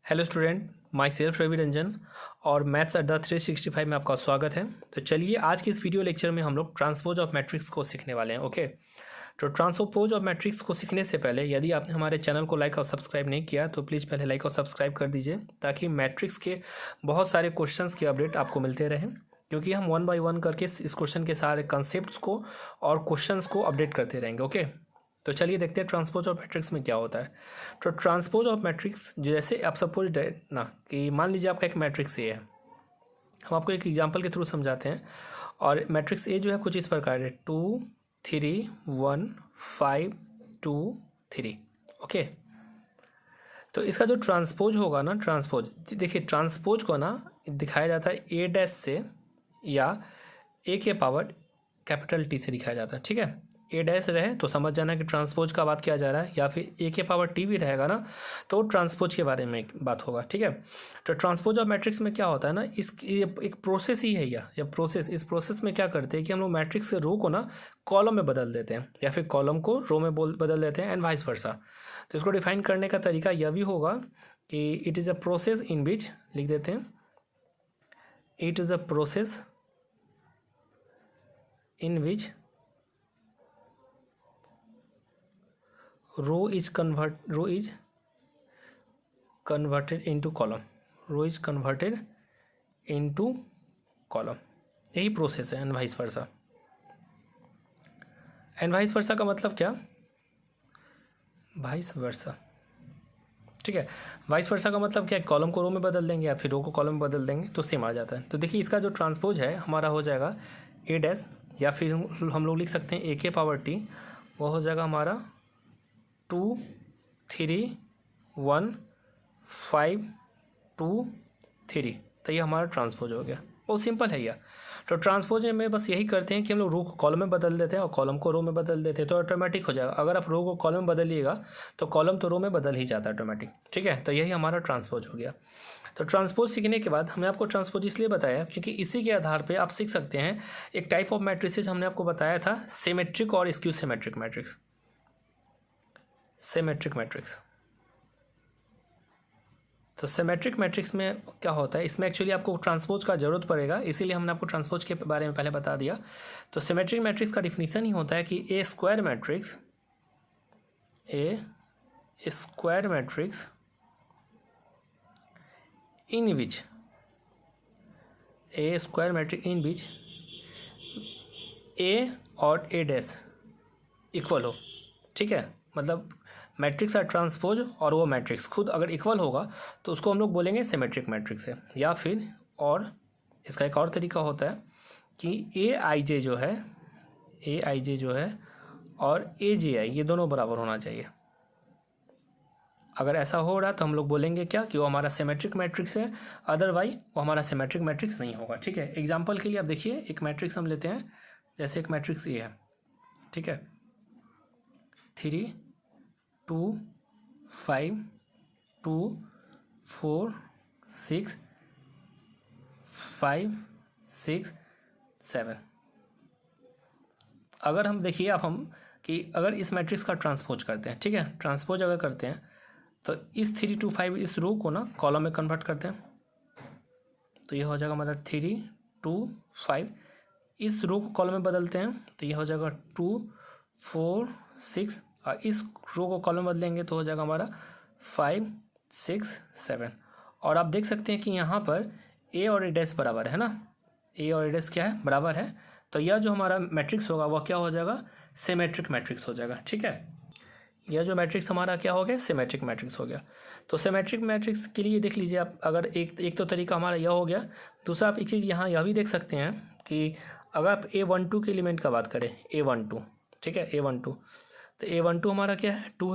Hello student, myself Ravi Ranjan और maths अड्डा 365 में आपका स्वागत है। तो चलिए आज की इस वीडियो लेक्चर में हम लोग ट्रांसपोज ऑफ मैट्रिक्स को सीखने वाले हैं। ओके, तो ट्रांसपोज ऑफ मैट्रिक्स को सीखने से पहले यदि आपने हमारे चैनल को लाइक और सब्सक्राइब नहीं किया तो प्लीज़ पहले लाइक और सब्सक्राइब कर दीजिए ताकि मैट्रिक्स के बहुत सारे क्वेश्चंस के अपडेट आपको मिलते रहें, क्योंकि हम 1 बाय 1 करके इस क्वेश्चन के सारे कंसेप्ट को और क्वेश्चंस को अपडेट करते रहेंगे। ओके, तो चलिए देखते हैं ट्रांसपोज ऑफ मैट्रिक्स में क्या होता है। तो ट्रांसपोज ऑफ मैट्रिक्स जैसे आप सपोज ना कि मान लीजिए आपका एक मैट्रिक्स ए है, हम आपको एक एग्जांपल के थ्रू समझाते हैं। और मैट्रिक्स ए जो है कुछ इस प्रकार है 2 3 1 5 2 3। ओके, तो इसका जो ट्रांसपोज होगा ना, ट्रांसपोज देखिए, ट्रांसपोज को ना दिखाया जाता है ए डैश से या ए के पावर कैपिटल टी से दिखाया जाता है। ठीक है, ए डैश रहे तो समझ जाना कि ट्रांसपोज का बात किया जा रहा है, या फिर ए के पावर टी भी रहेगा ना तो ट्रांसपोज के बारे में बात होगा। ठीक है, तो ट्रांसपोज ऑफ मैट्रिक्स में क्या होता है ना, एक प्रोसेस ही है या प्रोसेस। इस प्रोसेस में क्या करते हैं कि हम लोग मैट्रिक्स के रो को ना कॉलम में बदल देते हैं या फिर कॉलम को रो में बदल देते हैं एंड वाइस वर्सा। तो इसको डिफाइन करने का तरीका यह भी होगा कि it is a process in which, लिख देते हैं, it is a process in which row is converted into column, row is converted into column, यही प्रोसेस है। And vice versa, and vice versa का मतलब क्या, वाइस वर्सा। ठीक है, वाइस वर्सा का मतलब क्या है, कॉलम को रो में बदल देंगे या फिर रो को कॉलम में बदल देंगे तो सेम आ जाता है। तो देखिए इसका जो ट्रांसपोज है हमारा हो जाएगा ए डैश, या फिर हम लोग लिख सकते हैं ए के पावर टी, वो हो जाएगा हमारा 2 3 1 5 2 3। तो ये हमारा ट्रांसपोज हो गया। बहुत सिंपल है यह। तो ट्रांसपोज में बस यही करते हैं कि हम लोग रो को कॉलम में बदल देते हैं और कॉलम को रो में बदल देते हैं, तो ऑटोमेटिक हो जाएगा। अगर आप रो को कॉलम में बदलिएगा तो कॉलम तो रो में बदल ही जाता है ऑटोमेटिक। ठीक है, तो यही हमारा ट्रांसपोज हो गया। तो ट्रांसपोज सीखने के बाद हमने आपको ट्रांसपोज इसलिए बताया क्योंकि इसी के आधार पे आप सीख सकते हैं एक टाइप ऑफ मैट्रिसेज हमने आपको बताया था, सिमेट्रिक और skew symmetric matrix. Symmetric matrix, तो सिमेट्रिक मैट्रिक्स में क्या होता है, इसमें एक्चुअली आपको ट्रांसपोज का जरूरत पड़ेगा, इसीलिए हमने आपको ट्रांसपोज के बारे में पहले बता दिया। तो सिमेट्रिक मैट्रिक्स का डिफिनीशन ही होता है कि ए स्क्वायर मैट्रिक्स, ए स्क्वायर मैट्रिक्स इन विच, ए स्क्वायर मैट्रिक्स इन विच ए और ए डैश इक्वल हो। ठीक है, मतलब मैट्रिक्स और ट्रांसपोज और वो मैट्रिक्स खुद अगर इक्वल होगा तो उसको हम लोग बोलेंगे सिमेट्रिक मैट्रिक्स है। या फिर और इसका एक और तरीका होता है कि ए आई जे जो है, ए आई जे जो है और ए जे आई ये दोनों बराबर होना चाहिए। अगर ऐसा हो रहा तो हम लोग बोलेंगे क्या कि वो हमारा सिमेट्रिक मैट्रिक्स है, अदरवाइज वो हमारा सिमेट्रिक मैट्रिक्स नहीं होगा। ठीक है, एग्जाम्पल के लिए आप देखिए, एक मैट्रिक्स हम लेते हैं, जैसे एक मैट्रिक्स ए है। ठीक है, 3 2 5 2 4 6 5 6 7। अगर हम देखिए आप हम कि अगर इस मैट्रिक्स का ट्रांसपोज करते हैं, ठीक है, ट्रांसपोज अगर करते हैं तो इस 3 2 5 इस रो को ना कॉलम में कन्वर्ट करते हैं, तो ये हो जाएगा मतलब 3 2 5। इस रो को कॉलम में बदलते हैं तो ये हो जाएगा 2 4 6, और इस रो को कॉलम बदलेंगे तो हो जाएगा हमारा 5 6 7। और आप देख सकते हैं कि यहाँ पर ए और ए डैश बराबर है ना, ए और ए डैश क्या है, बराबर है। तो यह जो हमारा मैट्रिक्स होगा वह क्या हो जाएगा, सिमेट्रिक मैट्रिक्स हो जाएगा। ठीक है, यह जो मैट्रिक्स हमारा क्या हो गया, सिमेट्रिक मैट्रिक्स हो गया। तो सिमेट्रिक मैट्रिक्स के लिए देख लीजिए आप, अगर एक तो तरीका हमारा यह हो गया। दूसरा आप एक चीज़ यहाँ यह भी देख सकते हैं कि अगर आप A12 के एलिमेंट का बात करें, A12, ठीक है, A12, तो A12 हमारा क्या है, 2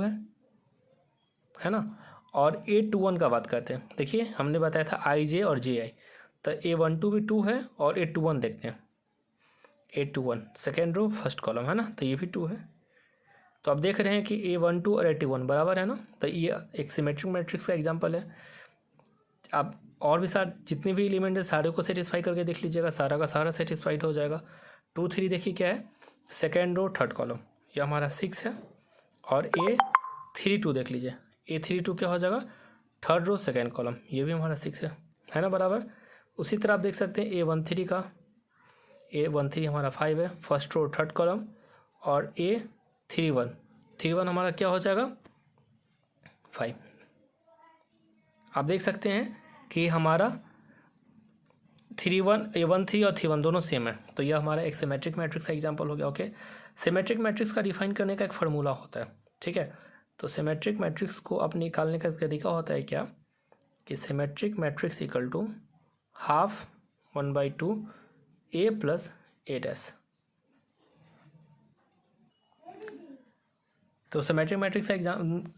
है ना। और A21 का बात करते हैं, देखिए हमने बताया था आई जे और जे आई, तो A12 भी 2 है और A21 देखते हैं, A21 second row first column है ना, तो ये भी 2 है। तो आप देख रहे हैं कि A12 और A21 बराबर है ना, तो ये एक सिमेट्रिक मैट्रिक्स का एग्जांपल है। आप और भी सारे जितने भी एलिमेंट है सारे को सेटिस्फाई करके देख लीजिएगा, सारा का सारा सेटिस्फाइड हो जाएगा। 2 3 देखिए क्या है, सेकेंड रो थर्ड कॉलम, ये हमारा 6 है। और A32 देख लीजिए, A32 क्या हो जाएगा, थर्ड रो सेकेंड कॉलम, ये भी हमारा 6 है ना बराबर। उसी तरह आप देख सकते हैं A13 का, A13 हमारा 5 है, फर्स्ट रो थर्ड कॉलम, और A31 हमारा क्या हो जाएगा 5। आप देख सकते हैं कि हमारा 31 A13 और 31 दोनों सेम है, तो यह हमारा एक सिमेट्रिक मैट्रिक्स का एग्जांपल हो गया। ओके, सिमेट्रिक मैट्रिक्स का डिफाइन करने का एक फार्मूला होता है, ठीक है। तो सिमेट्रिक मैट्रिक्स को अब निकालने का तरीका होता है क्या, कि symmetric matrix equal to half 1/2 A plus A dash. तो सिमेट्रिक मैट्रिक्स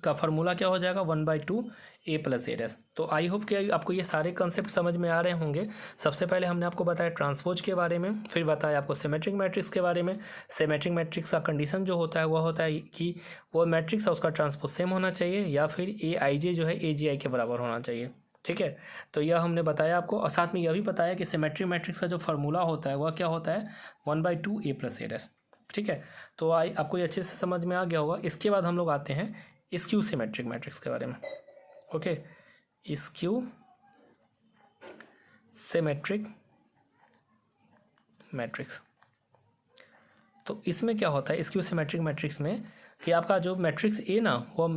का फार्मूला क्या हो जाएगा 1/2 A प्लस A डैश। तो आई होप कि आपको ये सारे कंसेप्ट समझ में आ रहे होंगे। सबसे पहले हमने आपको बताया ट्रांसपोज के बारे में, फिर बताया आपको सिमेट्रिक मैट्रिक्स के बारे में। सिमेट्रिक मैट्रिक्स का कंडीशन जो होता है वह होता है कि वो मैट्रिक्स है उसका ट्रांसपोज सेम होना चाहिए, या फिर AIJ जो है AGI के बराबर होना चाहिए, ठीक है। तो यह हमने बताया आपको, और साथ में यह भी बताया कि सिमेट्रिक मैट्रिक्स का जो फार्मूला होता है वह क्या होता है 1/2 A प्लस A डैश, ठीक है। तो आपको ये अच्छे से समझ में आ गया होगा। इसके बाद हम लोग आते हैं स्क्यू सिमेट्रिक मैट्रिक्स के बारे में। Okay, skew symmetric matrix. तो इसमें क्या होता है स्क्यू सिमेट्रिक मैट्रिक्स में, कि आपका जो मैट्रिक्स A ना वो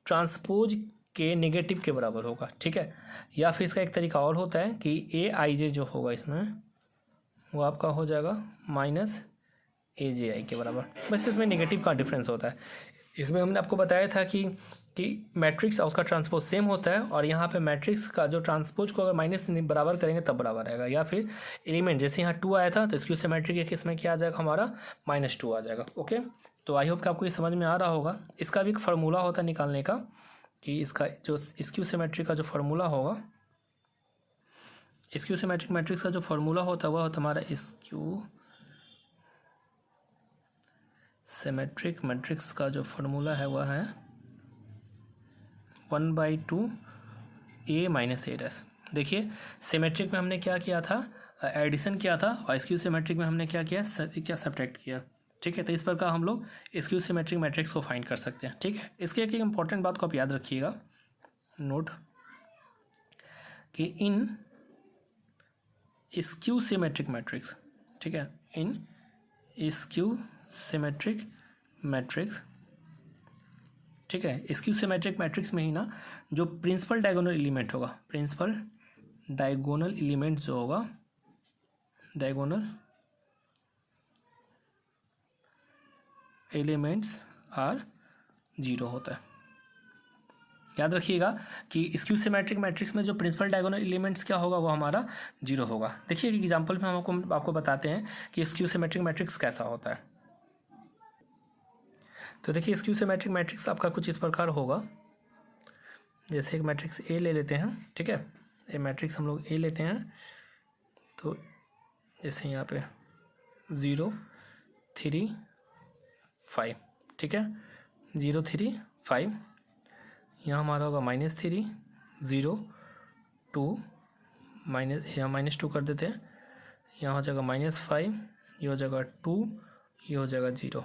ट्रांसपोज के नेगेटिव के बराबर होगा, ठीक है। या फिर इसका एक तरीका और होता है कि AIJ जो होगा इसमें वो आपका हो जाएगा माइनस AGI के बराबर। बस इसमें नेगेटिव का डिफरेंस होता है। इसमें हमने आपको बताया था कि मैट्रिक्स उसका ट्रांसपोज सेम होता है, और यहाँ पे मैट्रिक्स का जो ट्रांसपोज को अगर माइनस बराबर करेंगे तब बराबर रहेगा, या फिर एलिमेंट जैसे यहाँ 2 आया था तो स्क्यू सिमेट्रिक एक इसमें क्या आ जाएगा हमारा -2 आ जाएगा। ओके, तो आई होप कि आपको ये समझ में आ रहा होगा। इसका भी एक फार्मूला होता है निकालने का, कि इसका जो स्क्यू सिमेट्रिक का जो फार्मूला होगा, स्क्यू सिमेट्रिक मैट्रिक्स का जो फार्मूला होता है वह होता है हमारा स्क्यू सिमेट्रिक मैट्रिक्स का जो फार्मूला है वह है 1/2 A माइनस A डैश। देखिए सिमेट्रिक में हमने क्या किया था, एडिशन किया था, और स्क्यू सिमेट्रिक में हमने क्या किया, सब्ट्रैक्ट किया, ठीक है। तो इस प्रकार हम लोग स्क्यू सिमेट्रिक मैट्रिक्स को फाइंड कर सकते हैं, ठीक है। इसके एक इंपॉर्टेंट बात को आप याद रखिएगा, नोट, कि इन स्क्यू सिमेट्रिक मैट्रिक्स, ठीक है, इन स्क्यू सिमेट्रिक मैट्रिक्स, ठीक है, स्क्यू सिमेट्रिक मैट्रिक्स में ही ना जो प्रिंसिपल डायगोनल एलिमेंट होगा, प्रिंसिपल डायगोनल एलिमेंट जो होगा, डायगोनल एलिमेंट्स आर 0 होता है। याद रखिएगा कि स्क्यू सिमेट्रिक मैट्रिक्स में जो प्रिंसिपल डायगोनल एलिमेंट्स क्या होगा वो हमारा 0 होगा। देखिए एग्जांपल में हम आपको बताते हैं कि स्क्यू सिमेट्रिक मैट्रिक्स कैसा होता है। तो देखिए स्क्यू सिमेट्रिक मैट्रिक्स आपका कुछ इस प्रकार होगा, जैसे एक मैट्रिक्स A ले लेते हैं, ठीक है, ये मैट्रिक्स हम लोग A लेते हैं। तो जैसे यहाँ पे 0 3 5, ठीक है, 0 3 5, यहाँ हमारा होगा -3 0 2 यहाँ -2 कर देते हैं, यहाँ हो जाएगा -5, ये हो जाएगा 2, ये हो जाएगा 0,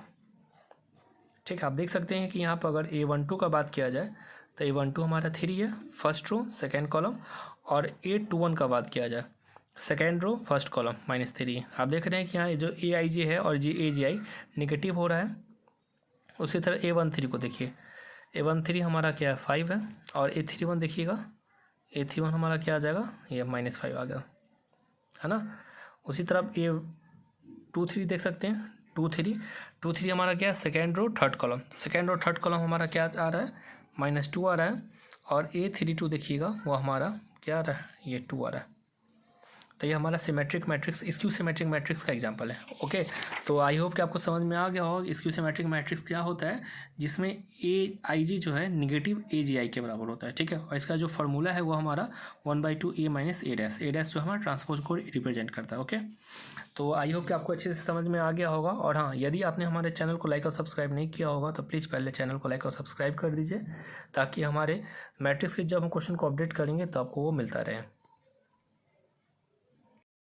ठीक है। आप देख सकते हैं कि यहाँ पर अगर A12 का बात किया जाए तो A12 हमारा 3 है, फर्स्ट रो सेकेंड कॉलम, और A21 का बात किया जाए सेकेंड रो फर्स्ट कॉलम -3। आप देख रहे हैं कि यहाँ जो AIJ है और AGI नेगेटिव हो रहा है। उसी तरह A13 को देखिए, A13 हमारा क्या है 5 है, और A31 देखिएगा, A31 हमारा क्या आ जाएगा, ये -5 आ गया, है ना। उसी तरह A23 देख सकते हैं, 2 3 हमारा क्या है second row third column, second row third column हमारा क्या आ रहा है -2 आ रहा है, और A32 देखिएगा वो हमारा क्या आ रहा है, ये 2 आ रहा है। तो ये हमारा symmetric matrix skew symmetric matrix का एग्जांपल है। ओके, तो आई होप कि आपको समझ में आ गया होगा स्क्यू सिमेट्रिक मैट्रिक्स क्या होता है, जिसमें AIJ जो है निगेटिव AGI के बराबर होता है, ठीक है। और इसका जो फार्मूला है वो हमारा 1/2 A minus A dash, A dash जो हमारा ट्रांसपोज को रिप्रेजेंट करता है। ओके, तो आई होप कि आपको अच्छे से समझ में आ गया होगा। और हाँ, यदि आपने हमारे चैनल को लाइक और सब्सक्राइब नहीं किया होगा तो प्लीज़ पहले चैनल को लाइक और सब्सक्राइब कर दीजिए, ताकि हमारे मैट्रिक्स के जब हम क्वेश्चन को अपडेट करेंगे तो आपको वो मिलता रहे।